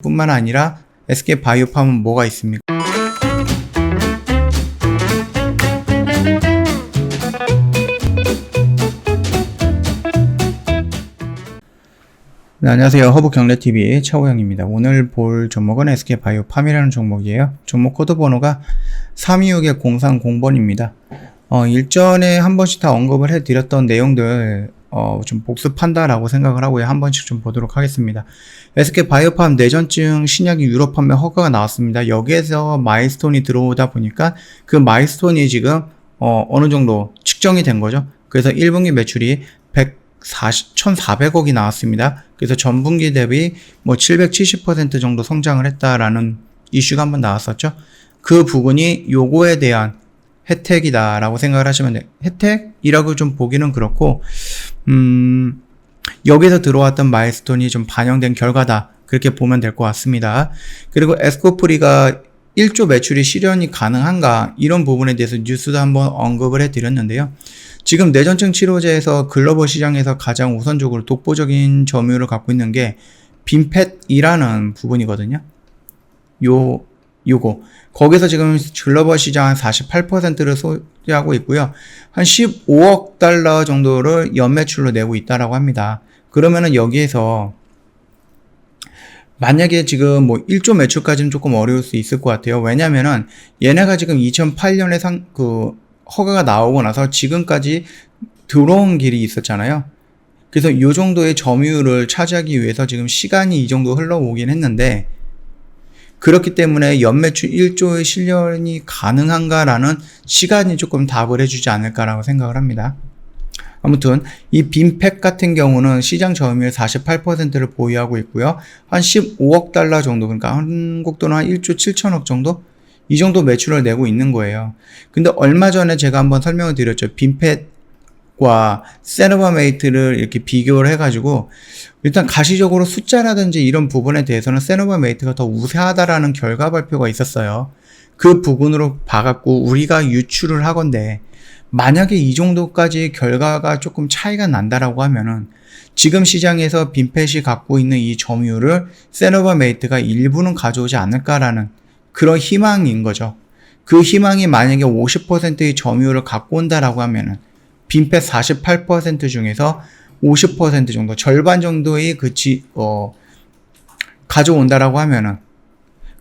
뿐만 아니라 SK바이오팜은 뭐가 있습니까? 네, 안녕하세요. 허브경제TV 차호영입니다. 오늘 볼 종목은 SK바이오팜이라는 종목이에요. 종목 코드 번호가 3261-030번입니다. 일전에 한 번씩 다 언급을 해드렸던 내용들 좀 복습한다라고 생각을 하고요. 한 번씩 좀 보도록 하겠습니다. SK바이오팜 내전증 신약이 유럽 판매 허가가 나왔습니다. 여기에서 마일스톤이 들어오다 보니까 그 마일스톤이 지금 어느 정도 측정이 된 거죠. 그래서 1분기 매출이 1,400억이 나왔습니다. 그래서 전분기 대비 770% 정도 성장을 했다라는 이슈가 한번 나왔었죠. 그 부분이 요거에 대한 혜택이다라고 생각을 하시면 돼요. 혜택이라고 좀 보기는 그렇고, 여기서 들어왔던 마일스톤이 좀 반영된 결과다. 그렇게 보면 될 것 같습니다. 그리고 에스코프리가 1조 매출이 실현이 가능한가? 이런 부분에 대해서 뉴스도 한번 언급을 해드렸는데요. 지금 내전증 치료제에서 글로벌 시장에서 가장 우선적으로 독보적인 점유율을 갖고 있는 게 빈펫이라는 부분이거든요. 요거. 거기서 지금 글로벌 시장 한 48%를 소유하고 있고요. 한 15억 달러 정도를 연매출로 내고 있다라고 합니다. 그러면은 여기에서 만약에 지금 1조 매출까지는 조금 어려울 수 있을 것 같아요. 왜냐면은 얘네가 지금 2008년에 허가가 나오고 나서 지금까지 들어온 길이 있었잖아요. 그래서 이 정도의 점유율을 차지하기 위해서 지금 시간이 이 정도 흘러오긴 했는데, 그렇기 때문에 연매출 1조의 실현이 가능한가라는 시간이 조금 답을 해주지 않을까라고 생각을 합니다. 아무튼 이 빈팩 같은 경우는 시장 점유율 48%를 보유하고 있고요. 한 15억 달러 정도, 그러니까 한국 돈은 한 1조 7천억 정도? 이 정도 매출을 내고 있는 거예요. 근데 얼마 전에 제가 한번 설명을 드렸죠. 빈펫과 세노바메이트를 이렇게 비교를 해가지고 일단 가시적으로 숫자라든지 이런 부분에 대해서는 세노바메이트가 더 우세하다라는 결과 발표가 있었어요. 그 부분으로 봐갖고 우리가 유추를 하건대, 만약에 이 정도까지 결과가 조금 차이가 난다라고 하면은 지금 시장에서 빈펫이 갖고 있는 이 점유율을 세노바메이트가 일부는 가져오지 않을까라는 그런 희망인 거죠. 그 희망이 만약에 50%의 점유율을 갖고 온다라고 하면은 빈펫 48% 중에서 50% 정도, 절반 정도의 가져온다라고 하면은,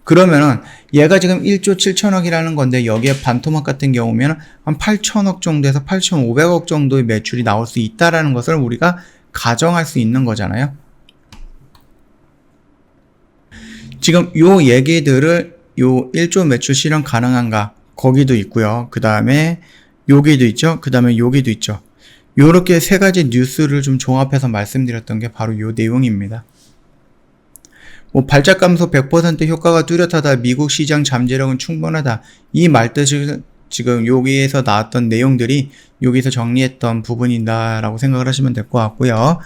그러면은 얘가 지금 1조 7천억이라는 건데 여기에 반토막 같은 경우면 한 8천억 정도에서 8,500억 정도의 매출이 나올 수 있다라는 것을 우리가 가정할 수 있는 거잖아요. 지금 요 얘기들을 요 1조 매출 실현 가능한가? 거기도 있고요. 그 다음에 여기도 있죠. 그 다음에 여기도 있죠. 요렇게 세 가지 뉴스를 좀 종합해서 말씀드렸던 게 바로 요 내용입니다. 발작 감소 100% 효과가 뚜렷하다. 미국 시장 잠재력은 충분하다. 이 말뜻을 지금 여기에서 나왔던 내용들이 여기서 정리했던 부분이다라고 생각을 하시면 될 것 같고요.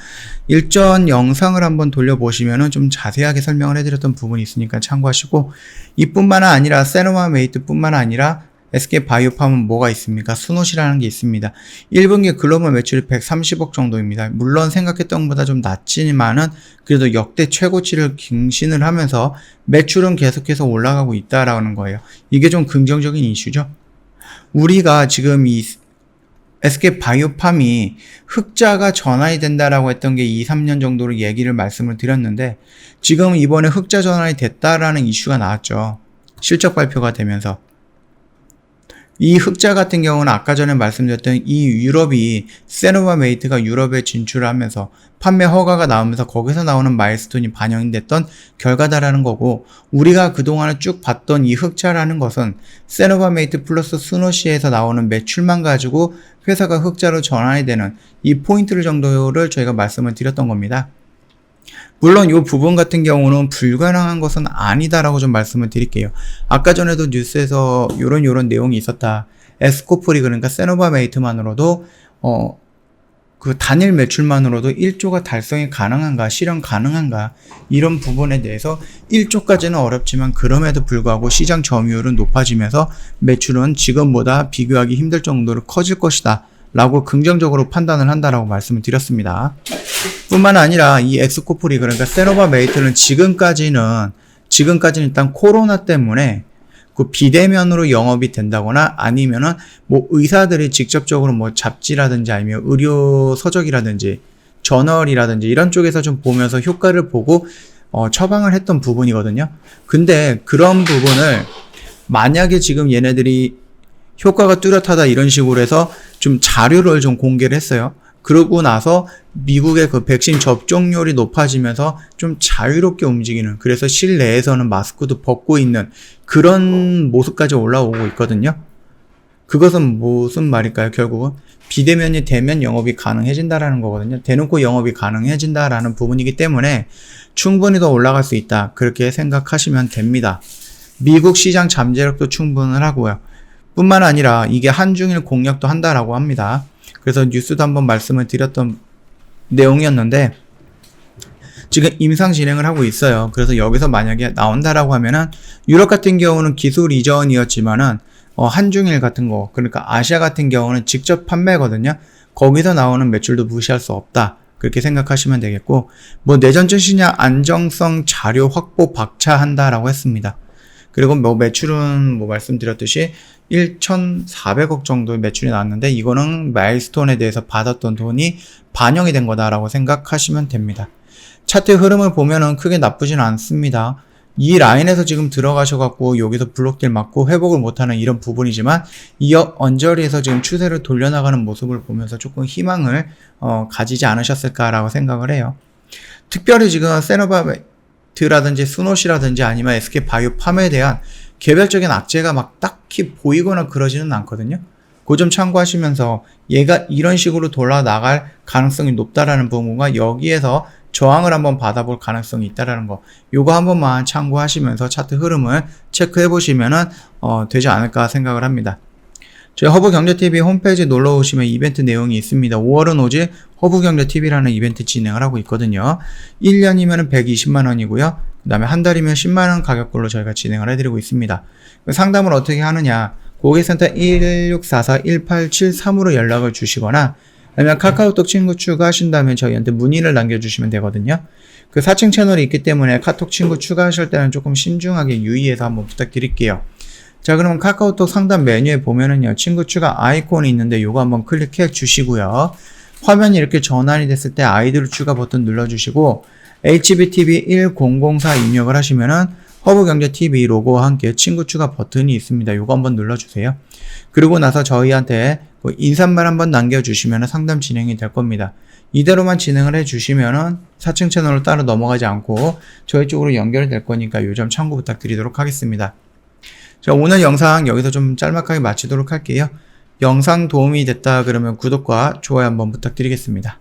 일전 영상을 한번 돌려보시면은 좀 자세하게 설명을 해드렸던 부분이 있으니까 참고하시고, 이뿐만 아니라 세노바메이트 뿐만 아니라 SK바이오팜은 뭐가 있습니까? 수노시라는 게 있습니다. 1분기 글로벌 매출이 130억 정도입니다. 물론 생각했던 것보다 좀 낮지만은 그래도 역대 최고치를 갱신을 하면서 매출은 계속해서 올라가고 있다라는 거예요. 이게 좀 긍정적인 이슈죠. 우리가 지금 이 SK바이오팜이 흑자가 전환이 된다라고 했던 게 2, 3년 정도로 얘기를 말씀을 드렸는데, 지금 이번에 흑자 전환이 됐다라는 이슈가 나왔죠. 실적 발표가 되면서. 이 흑자 같은 경우는 아까 전에 말씀드렸던 이 유럽이 세노바메이트가 유럽에 진출을 하면서 판매 허가가 나오면서 거기서 나오는 마일스톤이 반영이 됐던 결과다라는 거고, 우리가 그동안에 쭉 봤던 이 흑자라는 것은 세노바메이트 플러스 수노시에서 나오는 매출만 가지고 회사가 흑자로 전환이 되는 이 포인트를 정도를 저희가 말씀을 드렸던 겁니다. 물론 이 부분 같은 경우는 불가능한 것은 아니다라고 좀 말씀을 드릴게요. 아까 전에도 뉴스에서 요런 내용이 있었다. 에스코프리, 그러니까 세노바메이트만으로도 그 단일 매출만으로도 1조가 달성이 가능한가, 실현 가능한가, 이런 부분에 대해서 1조까지는 어렵지만 그럼에도 불구하고 시장 점유율은 높아지면서 매출은 지금보다 비교하기 힘들 정도로 커질 것이다 라고 긍정적으로 판단을 한다라고 말씀을 드렸습니다. 뿐만 아니라 이 엑스코프리, 그러니까 세노바메이트는 지금까지는 지금까지는 일단 코로나 때문에 그 비대면으로 영업이 된다거나 아니면은 뭐 의사들이 직접적으로 뭐 잡지라든지 아니면 의료 서적이라든지 저널이라든지 이런 쪽에서 좀 보면서 효과를 보고 처방을 했던 부분이거든요. 근데 그런 부분을 만약에 지금 얘네들이 효과가 뚜렷하다 이런 식으로 해서 좀 자료를 좀 공개를 했어요. 그러고 나서 미국의 그 백신 접종률이 높아지면서 좀 자유롭게 움직이는, 그래서 실내에서는 마스크도 벗고 있는 그런 모습까지 올라오고 있거든요. 그것은 무슨 말일까요? 결국은 비대면이 되면 영업이 가능해진다라는 거거든요. 대놓고 영업이 가능해진다라는 부분이기 때문에 충분히 더 올라갈 수 있다, 그렇게 생각하시면 됩니다. 미국 시장 잠재력도 충분을 하고요. 뿐만 아니라 이게 한중일 공약도 한다라고 합니다. 그래서 뉴스도 한번 말씀을 드렸던 내용이었는데 지금 임상 진행을 하고 있어요. 그래서 여기서 만약에 나온다라고 하면은 유럽 같은 경우는 기술 이전이었지만은 한중일 같은 거, 그러니까 아시아 같은 경우는 직접 판매거든요. 거기서 나오는 매출도 무시할 수 없다, 그렇게 생각하시면 되겠고, 뭐 내전증 시장 안정성 자료 확보 박차한다라고 했습니다. 그리고 뭐 매출은 뭐 말씀드렸듯이 1,400억 정도의 매출이 나왔는데 이거는 마일스톤에 대해서 받았던 돈이 반영이 된 거다라고 생각하시면 됩니다. 차트 흐름을 보면은 크게 나쁘진 않습니다. 이 라인에서 지금 들어가셔갖고 여기서 블록딜 맞고 회복을 못하는 이런 부분이지만 이 언저리에서 지금 추세를 돌려나가는 모습을 보면서 조금 희망을 가지지 않으셨을까라고 생각을 해요. 특별히 지금 세노바이트라든지 스노시라든지 아니면 SK바이오팜에 대한 개별적인 악재가 막 딱히 보이거나 그러지는 않거든요. 그 점 참고하시면서 얘가 이런 식으로 돌아나갈 가능성이 높다라는 부분과 여기에서 저항을 한번 받아볼 가능성이 있다라는 거, 요거 한 번만 참고하시면서 차트 흐름을 체크해 보시면은 되지 않을까 생각을 합니다. 저희 허브경제TV 홈페이지 놀러 오시면 이벤트 내용이 있습니다. 5월은 오직 허브경제TV라는 이벤트 진행을 하고 있거든요. 1년이면 120만원이고요. 그 다음에 한 달이면 10만원 가격별로 저희가 진행을 해드리고 있습니다. 상담을 어떻게 하느냐, 고객센터 1644-1873으로 연락을 주시거나 아니면 카카오톡 친구 추가하신다면 저희한테 문의를 남겨주시면 되거든요. 그 4층 채널이 있기 때문에 카톡 친구 추가하실 때는 조금 신중하게 유의해서 한번 부탁드릴게요. 자, 그러면 카카오톡 상담 메뉴에 보면은요, 친구 추가 아이콘이 있는데 요거 한번 클릭해 주시고요. 화면이 이렇게 전환이 됐을 때 아이디를 추가 버튼 눌러주시고 HBTV1004 입력을 하시면은 허브경제TV 로고와 함께 친구 추가 버튼이 있습니다. 요거 한번 눌러주세요. 그리고 나서 저희한테 인사말 한번 남겨주시면 상담 진행이 될 겁니다. 이대로만 진행을 해주시면은 4층 채널로 따로 넘어가지 않고 저희 쪽으로 연결될 거니까 요 점 참고 부탁드리도록 하겠습니다. 자, 오늘 영상 여기서 좀 짤막하게 마치도록 할게요. 영상 도움이 됐다 그러면 구독과 좋아요 한번 부탁드리겠습니다.